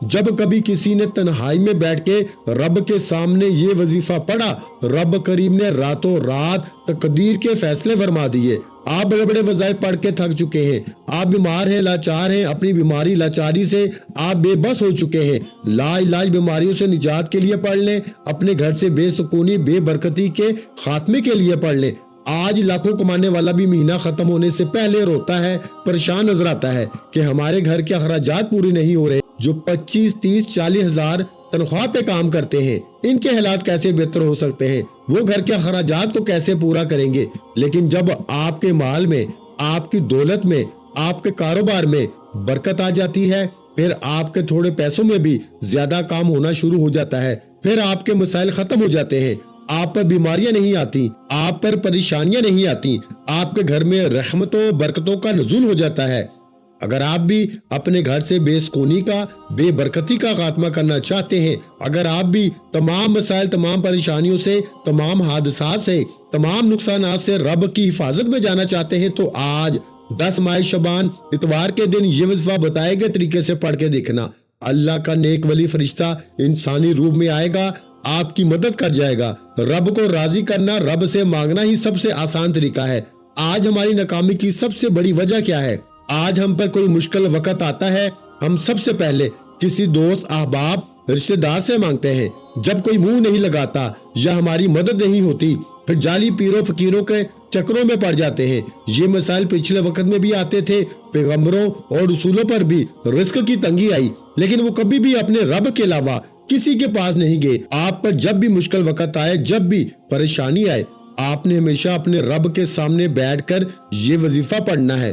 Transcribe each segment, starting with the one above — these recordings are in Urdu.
جب کبھی کسی نے تنہائی میں بیٹھ کے رب کے سامنے یہ وظیفہ پڑھا، رب کریم نے راتوں رات تقدیر کے فیصلے فرما دیے۔ آپ بڑے بڑے وظائف پڑھ کے تھک چکے ہیں، آپ بیمار ہیں، لاچار ہیں، اپنی بیماری لاچاری سے آپ بے بس ہو چکے ہیں، لا علاج بیماریوں سے نجات کے لیے پڑھ لیں، اپنے گھر سے بے سکونی بے برکتی کے خاتمے کے لیے پڑھ لیں۔ آج لاکھوں کمانے والا بھی مہینہ ختم ہونے سے پہلے روتا ہے، پریشان نظر آتا ہے کہ ہمارے گھر کے اخراجات پوری نہیں ہو رہے۔ جو 25 30 40 ہزار تنخواہ پہ کام کرتے ہیں، ان کے حالات کیسے بہتر ہو سکتے ہیں؟ وہ گھر کے اخراجات کو کیسے پورا کریں گے؟ لیکن جب آپ کے مال میں، آپ کی دولت میں، آپ کے کاروبار میں برکت آ جاتی ہے، پھر آپ کے تھوڑے پیسوں میں بھی زیادہ کام ہونا شروع ہو جاتا ہے، پھر آپ کے مسائل ختم ہو جاتے ہیں، آپ پر بیماریاں نہیں آتی، آپ پر پریشانیاں نہیں آتی، آپ کے گھر میں رحمتوں برکتوں کا نزول ہو جاتا ہے۔ اگر آپ بھی اپنے گھر سے بے سکونی کا بے برکتی کا خاتمہ کرنا چاہتے ہیں، اگر آپ بھی تمام مسائل تمام پریشانیوں سے تمام حادثات سے تمام نقصانات سے رب کی حفاظت میں جانا چاہتے ہیں، تو آج 10 ماہ شعبان اتوار کے دن یہ وظیفہ بتائے گئے طریقے سے پڑھ کے دیکھنا۔ اللہ کا نیک ولی فرشتہ انسانی روپ میں آئے گا، آپ کی مدد کر جائے گا۔ رب کو راضی کرنا، رب سے مانگنا ہی سب سے آسان طریقہ ہے۔ آج ہماری ناکامی کی سب سے بڑی وجہ کیا ہے؟ آج ہم پر کوئی مشکل وقت آتا ہے، ہم سب سے پہلے کسی دوست احباب رشتہ دار سے مانگتے ہیں۔ جب کوئی منہ نہیں لگاتا یا ہماری مدد نہیں ہوتی، پھر جعلی پیروں فقیروں کے چکروں میں پڑ جاتے ہیں۔ یہ مسائل پچھلے وقت میں بھی آتے تھے، پیغمبروں اور رسولوں پر بھی رزق کی تنگی آئی، لیکن وہ کبھی بھی اپنے رب کے علاوہ کسی کے پاس نہیں گئے۔ آپ پر جب بھی مشکل وقت آئے، جب بھی پریشانی آئے، آپ نے ہمیشہ اپنے رب کے سامنے بیٹھ کر یہ وظیفہ پڑھنا ہے۔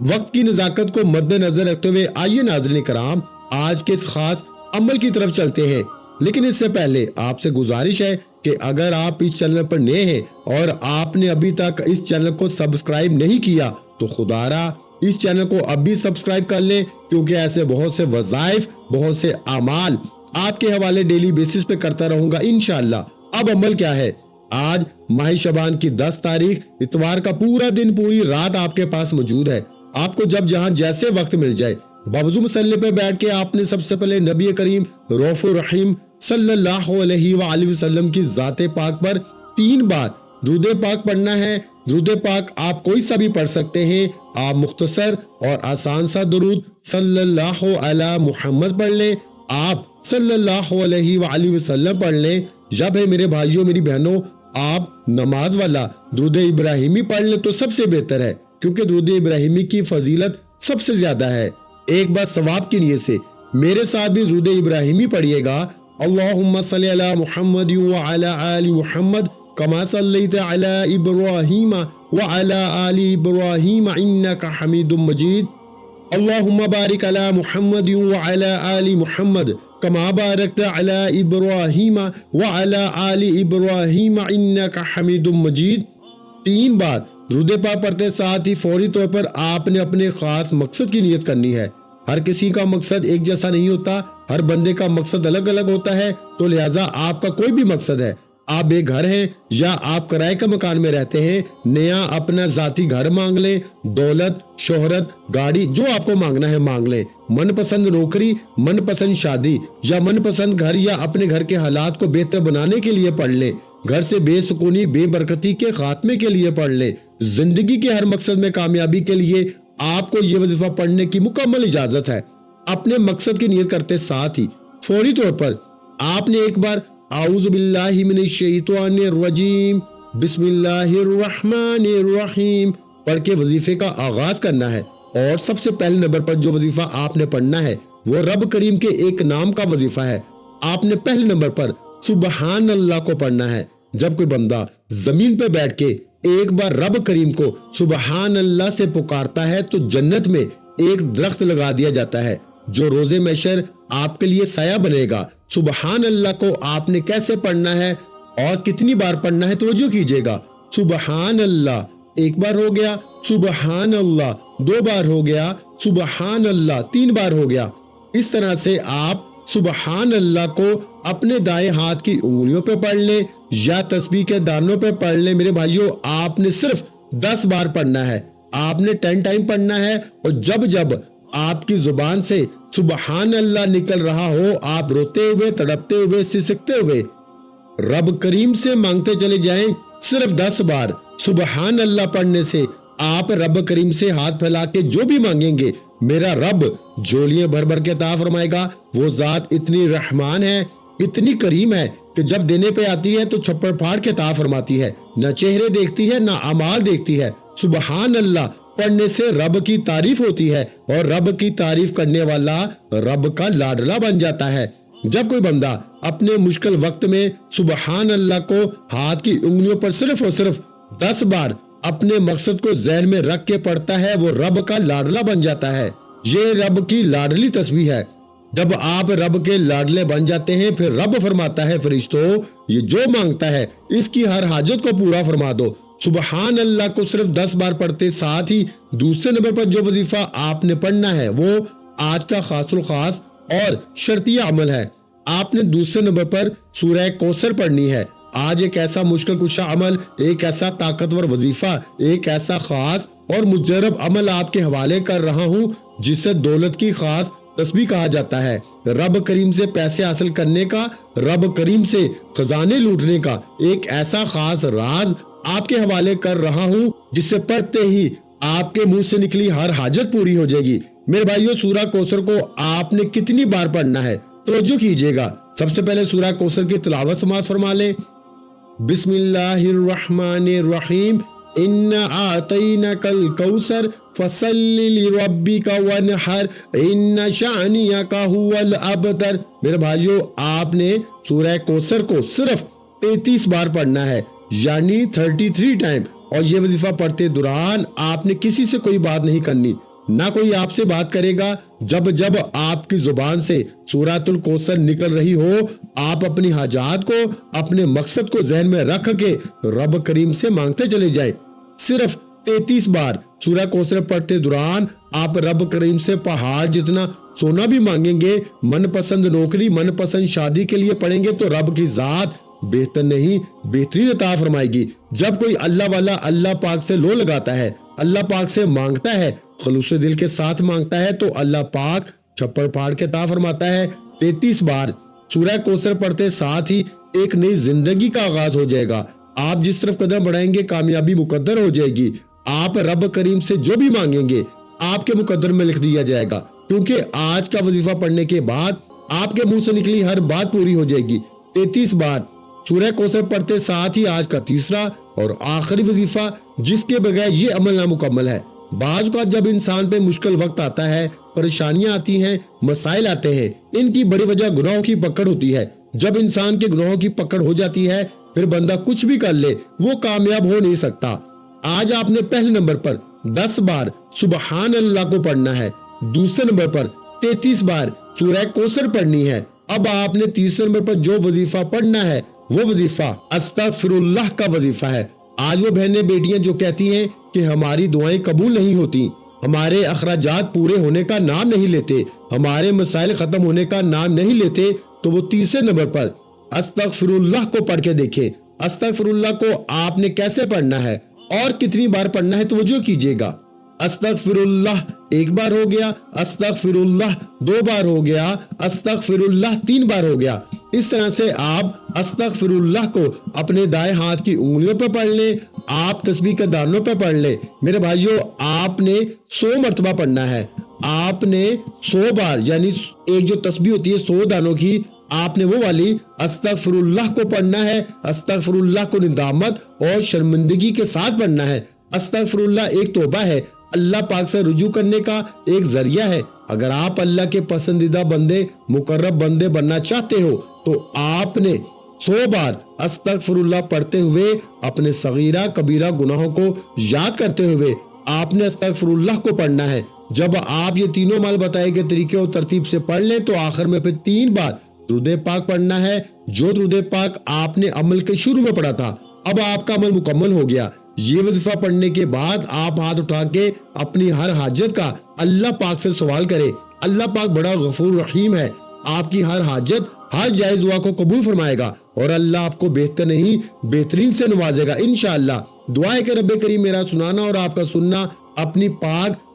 وقت کی نزاکت کو مد نظر رکھتے ہوئے آئیے ناظرین کرام، آج کے اس خاص عمل کی طرف چلتے ہیں۔ لیکن اس سے پہلے آپ سے گزارش ہے کہ اگر آپ اس چینل پر نئے ہیں اور آپ نے ابھی تک اس چینل کو سبسکرائب نہیں کیا، تو خدا را اس چینل کو اب بھی سبسکرائب کر لیں، کیونکہ ایسے بہت سے وظائف، بہت سے اعمال آپ کے حوالے ڈیلی بیسس پہ کرتا رہوں گا انشاءاللہ۔ اب عمل کیا ہے؟ آج ماہ شعبان کی 10 تاریخ اتوار کا پورا دن پوری رات آپ کے پاس موجود ہے۔ آپ کو جب جہاں جیسے وقت مل جائے، باوضو مسلح پہ بیٹھ کے آپ نے سب سے پہلے نبی کریم رؤوف الرحیم صلی اللہ علیہ وآلہ وسلم کی ذات پاک پر 3 بار درود پاک پڑھنا ہے۔ درود پاک آپ کوئی سا بھی پڑھ سکتے ہیں، آپ مختصر اور آسان سا درود صلی اللہ علی محمد پڑھ لیں، آپ صلی اللہ علیہ وآلہ وسلم پڑھ لیں، یا پھر میرے بھائیوں میری بہنوں آپ نماز والا درود ابراہیمی پڑھ لیں تو سب سے بہتر ہے، کیونکہ درود ابراہیمی کی فضیلت سب سے زیادہ ہے۔ ایک بار ثواب کی نیت سے میرے ساتھ بھی درود ابراہیمی پڑھیے گا۔ اللہم صلی علی محمد وعلی آل محمد کما صلیت علی ابراہیم وعلی آل ابراہیم انک حمید مجید۔ اللہم بارک علی محمد وعلی آل محمد کما بارکت علی ابراہیم وعلی آل ابراہیم انک حمید مجید۔ 3 بار درود پاک پڑھتے ساتھ ہی فوری طور پر آپ نے اپنے خاص مقصد کی نیت کرنی ہے۔ ہر کسی کا مقصد ایک جیسا نہیں ہوتا، ہر بندے کا مقصد الگ الگ ہوتا ہے، تو لہٰذا آپ کا کوئی بھی مقصد ہے، آپ بے گھر ہیں یا آپ کرائے کا مکان میں رہتے ہیں، نیا اپنا ذاتی گھر مانگ لیں، دولت، شہرت، گاڑی، جو آپ کو مانگنا ہے مانگ لیں، من پسند نوکری، من پسند شادی یا من پسند گھر، یا اپنے گھر کے حالات کو بہتر بنانے کے لیے پڑھ لیں، گھر سے بے سکونی بے برکتی کے خاتمے کے لیے پڑھ لیں، زندگی کے ہر مقصد میں کامیابی کے لیے آپ کو یہ وظیفہ پڑھنے کی مکمل اجازت ہے۔ اپنے مقصد کی نیت کرتے ساتھ ہی فوری طور پر آپ نے ایک بار اعوذ باللہ من الشیطان الرجیم بسم اللہ الرحمن الرحیم پڑھ کے وظیفے کا آغاز کرنا ہے۔ اور سب سے پہلے نمبر پر جو وظیفہ آپ نے پڑھنا ہے وہ رب کریم کے ایک نام کا وظیفہ ہے۔ آپ نے پہلے نمبر پر سبحان اللہ کو پڑھنا ہے۔ جب کوئی بندہ زمین پہ بیٹھ کے ایک بار رب کریم کو سبحان اللہ سے پکارتا ہے تو جنت میں ایک درخت لگا دیا جاتا ہے جو روز محشر آپ کے لیے سایہ بنے گا۔ سبحان اللہ کو آپ نے کیسے پڑھنا ہے اور کتنی بار پڑھنا ہے توجہ کیجیے گا۔ سبحان اللہ 1 بار ہو گیا، سبحان اللہ 2 بار ہو گیا، سبحان اللہ 3 بار ہو گیا۔ اس طرح سے آپ سبحان اللہ کو اپنے دائیں ہاتھ کی انگلیوں پہ پڑھ لیں یا تسبیح کے دانوں پہ پڑھ لیں۔ میرے بھائیوں آپ نے صرف 10 بار پڑھنا ہے، آپ نے 10 ٹائم پڑھنا ہے، اور جب جب آپ کی زبان سے سبحان اللہ نکل رہا ہو، آپ روتے ہوئے، تڑپتے ہوئے، سسکتے ہوئے رب کریم سے مانگتے چلے جائیں، صرف 10 بار سبحان اللہ پڑھنے سے آپ رب کریم سے ہاتھ پھیلا کے جو بھی مانگیں گے میرا رب جھولیاں بھر بھر کے عطا فرمائے گا۔ وہ ذات اتنی رحمان ہے، اتنی کریم ہے کہ جب دینے پہ آتی ہے تو چھپڑ پھاڑ کے عطا فرماتی ہے، نہ چہرے دیکھتی ہے نہ اعمال دیکھتی ہے۔ سبحان اللہ پڑھنے سے رب کی تعریف ہوتی ہے اور رب کی تعریف کرنے والا رب کا لاڈلا بن جاتا ہے۔ جب کوئی بندہ اپنے مشکل وقت میں سبحان اللہ کو ہاتھ کی انگلیوں پر صرف اور صرف 10 بار اپنے مقصد کو ذہن میں رکھ کے پڑھتا ہے، وہ رب کا لاڈلا بن جاتا ہے۔ یہ رب کی لاڈلی تسبیح ہے۔ جب آپ رب کے لاڈلے بن جاتے ہیں پھر رب فرماتا ہے فرشتوں یہ جو مانگتا ہے اس کی ہر حاجت کو پورا فرما دو۔ سبحان اللہ کو صرف 10 بار پڑھتے ساتھ ہی دوسرے نمبر پر جو وظیفہ آپ نے پڑھنا ہے وہ آج کا خاص الخاص اور شرطیہ عمل ہے۔ آپ نے دوسرے نمبر پر سورہ کوثر پڑھنی ہے۔ آج ایک ایسا مشکل کشا عمل، ایک ایسا طاقتور وظیفہ، ایک ایسا خاص اور مجرب عمل آپ کے حوالے کر رہا ہوں جسے دولت کی خاص تسبیح کہا جاتا ہے۔ رب کریم سے پیسے حاصل کرنے کا، رب کریم سے خزانے لوٹنے کا ایک ایسا خاص راز آپ کے حوالے کر رہا ہوں جسے پڑھتے ہی آپ کے منہ سے نکلی ہر حاجت پوری ہو جائے گی۔ میرے بھائیو، سورہ کوثر کو آپ نے کتنی بار پڑھنا ہے توجہ کیجئے گا۔ سب سے پہلے سورہ کوثر کی تلاوت سماعت فرما لیں۔ بسم اللہ الرحمن الرحیم، اِنَّا أَعْطَيْنَاكَ الْكَوْثَرَ فَصَلِّ لِرَبِّكَ وَانْحَرْ إِنَّ شَانِئَكَ هُوَ الْأَبْتَرُ۔ میرے بھائیو، آپ نے سورہ کوثر کو صرف 33 بار پڑھنا ہے، یعنی 33 ٹائم، اور یہ وظیفہ پڑھتے دوران آپ نے کسی سے کوئی بات نہیں کرنی، نہ کوئی آپ سے بات کرے گا۔ جب جب آپ کی زبان سے سورۃ الکوثر نکل رہی ہو آپ اپنی حاجات کو، اپنے مقصد کو ذہن میں رکھ کے رب کریم سے مانگتے چلے جائیں۔ صرف 33 بار سورہ کوثر پڑھتے دوران آپ رب کریم سے پہاڑ جتنا سونا بھی مانگیں گے، من پسند نوکری، من پسند شادی کے لیے پڑھیں گے تو رب کی ذات بہتر نہیں بہترین عطا فرمائے گی۔ جب کوئی اللہ والا اللہ پاک سے لو لگاتا ہے، اللہ پاک سے مانگتا ہے، خلوص دل کے ساتھ مانگتا ہے تو اللہ پاک چھپڑ پھاڑ کے عطا فرماتا ہے۔ 33 بار سورہ کوثر پڑھتے ساتھ ہی ایک نئی زندگی کا آغاز ہو جائے گا۔ آپ جس طرف قدم بڑھائیں گے کامیابی مقدر ہو جائے گی۔ آپ رب کریم سے جو بھی مانگیں گے آپ کے مقدر میں لکھ دیا جائے گا، کیونکہ آج کا وظیفہ پڑھنے کے بعد آپ کے منہ سے نکلی ہر بات پوری ہو جائے گی۔ 33 بار سورہ کوثر پڑھتے ساتھ ہی آج کا تیسرا اور آخری وظیفہ جس کے بغیر یہ عمل نامکمل ہے۔ بعض اوقات جب انسان پہ مشکل وقت آتا ہے، پریشانیاں آتی ہیں، مسائل آتے ہیں، ان کی بڑی وجہ گناہوں کی پکڑ ہوتی ہے۔ جب انسان کے گناہوں کی پکڑ ہو جاتی ہے پھر بندہ کچھ بھی کر لے وہ کامیاب ہو نہیں سکتا۔ آج آپ نے پہلے نمبر پر 10 بار سبحان اللہ کو پڑھنا ہے، دوسرے نمبر پر 33 بار سورہ کوثر پڑھنی ہے۔ اب آپ نے تیسرے نمبر پر جو وظیفہ پڑھنا ہے وہ وظیفہ استغفر اللہ کا وظیفہ ہے۔ آج وہ بہنیں بیٹیاں جو کہتی ہیں کہ ہماری دعائیں قبول نہیں ہوتی، ہمارے اخراجات پورے ہونے کا نام نہیں لیتے، ہمارے مسائل ختم ہونے کا نام نہیں لیتے، تو وہ تیسرے نمبر پر استغفر اللہ کو پڑھ کے دیکھیں۔ استغفر اللہ کو آپ نے کیسے پڑھنا ہے اور کتنی بار پڑھنا ہے توجہ کیجئے گا۔ استغفر اللہ 1 بار ہو گیا، استغفر اللہ 2 بار ہو گیا، استغفر اللہ 3 بار ہو گیا۔ اس طرح سے آپ استغفر اللہ کو اپنے دائیں ہاتھ کی انگلیوں پہ پڑھ لیں، آپ تسبیح کے دانوں پہ پڑھ لیں۔ میرے بھائیوں، آپ نے 100 مرتبہ پڑھنا ہے، آپ نے 100 بار، یعنی ایک جو تسبیح ہوتی ہے 100 دانوں کی، آپ نے وہ والی استغفر اللہ کو پڑھنا ہے۔ استغفر اللہ کو ندامت اور شرمندگی کے ساتھ پڑھنا ہے۔ استغفر اللہ ایک توبہ ہے، اللہ پاک سے رجوع کرنے کا ایک ذریعہ ہے۔ اگر آپ اللہ کے پسندیدہ بندے، مقرب بندے بننا چاہتے ہو تو آپ نے 100 بار استغفر اللہ پڑھتے ہوئے اپنے صغیرہ کبیرہ گناہوں کو یاد کرتے ہوئے آپ نے استغفر اللہ کو پڑھنا ہے۔ جب آپ یہ تینوں مال بتائے گئے طریقے اور ترتیب سے پڑھ لیں تو آخر میں پھر 3 بار درود پاک پڑھنا ہے، جو درود پاک آپ نے عمل کے شروع میں پڑھا تھا۔ اب آپ کا عمل مکمل ہو گیا۔ یہ وظیفہ پڑھنے کے بعد آپ ہاتھ اٹھا کے اپنی ہر حاجت کا اللہ پاک سے سوال کریں۔ اللہ پاک بڑا غفور رحیم ہے، آپ کی ہر حاجت، ہر جائز دعا کو قبول فرمائے گا اور اللہ آپ کو بہتر نہیں بہترین سے نوازے گا انشاءاللہ۔ دعا ہے کہ رب کریم میرا سنانا اور آپ کا سننا اپنی پاک